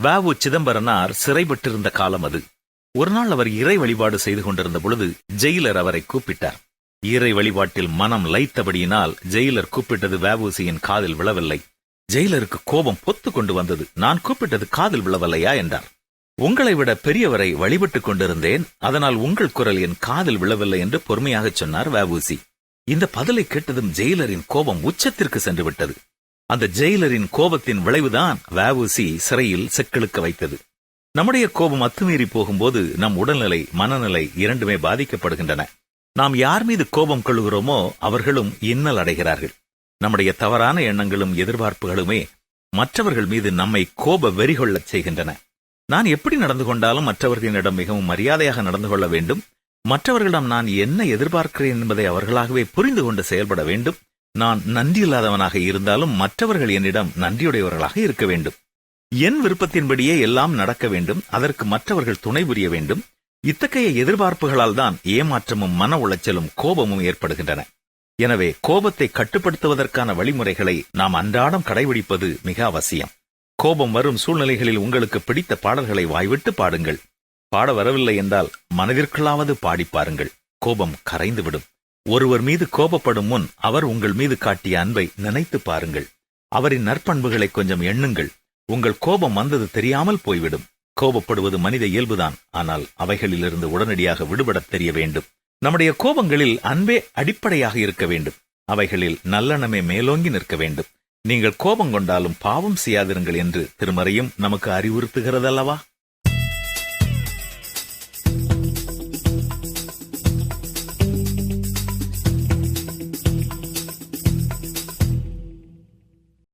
வ.உ. சிதம்பரனார் சிறைப்பட்டிருந்த காலம் அது. ஒரு நாள் அவர் இறை வழிபாடு செய்து கொண்டிருந்த பொழுது ஜெயிலர் அவரை கூப்பிட்டார். இறை வழிபாட்டில் மனம் லயித்தபடியினால் ஜெயிலர் கூப்பிட்டது வ.உ.சியின் காதில் விழவில்லை. ஜெயிலருக்கு கோபம் பொத்து கொண்டு வந்தது. நான் கூப்பிட்டது காதில் விழவில்லையா என்றார். உங்களை விட பெரியவரை வழிபட்டுக் கொண்டிருந்தேன், அதனால் உங்கள் குரல் என் காதில் விழவில்லை என்று பொறுமையாக சொன்னார் வ.உ.சி. இந்த பதிலை கேட்டதும் ஜெயிலரின் கோபம் உச்சத்திற்கு சென்று விட்டது. அந்த ஜெயிலரின் கோபத்தின் விளைவுதான் வ.உ.சி சிறையில் சிக்கலுக்க வைத்தது. நம்முடைய கோபம் அத்துமீறி போகும்போது நம் உடல்நிலை, மனநிலை இரண்டுமே பாதிக்கப்படுகின்றன. நாம் யார் மீது கோபம் கொள்கிறோமோ அவர்களும் இன்னல் அடைகிறார்கள். நம்முடைய தவறான எண்ணங்களும் எதிர்பார்ப்புகளுமே மற்றவர்கள் மீது நம்மை கோப வெறி கொள்ளச் செய்கின்றன. நான் எப்படி நடந்து கொண்டாலும் மற்றவர்களிடம் மிகவும் மரியாதையாக நடந்து கொள்ள வேண்டும். மற்றவர்களிடம் நான் என்ன எதிர்பார்க்கிறேன் என்பதை அவர்களாகவே புரிந்து கொண்டு செயல்பட வேண்டும். நான் நன்றியில்லாதவனாக இருந்தாலும் மற்றவர்கள் என்னிடம் நன்றியுடையவர்களாக இருக்க வேண்டும். என் விருப்பத்தின்படியே எல்லாம் நடக்க வேண்டும். அதற்கு மற்றவர்கள் துணை புரிய வேண்டும். இத்தகைய எதிர்பார்ப்புகளால் தான் ஏமாற்றமும் மன உளைச்சலும் கோபமும் ஏற்படுகின்றன. எனவே கோபத்தை கட்டுப்படுத்துவதற்கான வழிமுறைகளை நாம் அன்றாடம் கடைபிடிப்பது மிக அவசியம். கோபம் வரும் சூழ்நிலைகளில் உங்களுக்கு பிடித்த பாடல்களை வாய்விட்டு பாடுங்கள். பாட வரவில்லை என்றால் மனதிற்குள்ளாவது பாடி பாருங்கள். கோபம் கரைந்துவிடும். ஒருவர் மீது கோபப்படும் முன் அவர் உங்கள் மீது காட்டிய அன்பை நினைத்து பாருங்கள். அவரின் நற்பண்புகளை கொஞ்சம் எண்ணுங்கள். உங்கள் கோபம் வந்தது தெரியாமல் போய்விடும். கோபப்படுவது மனித இயல்புதான், ஆனால் அவைகளிலிருந்து உடனடியாக விடுபடத் தெரிய வேண்டும். நம்முடைய கோபங்களில் அன்பே அடிப்படையாக இருக்க வேண்டும். அவைகளில் நல்லெண்ணமே மேலோங்கி நிற்க வேண்டும். நீங்கள் கோபம் கொண்டாலும் பாவம் செய்யாதிருங்கள் என்று திருமறையும் நமக்கு அறிவுறுத்துகிறதல்லவா?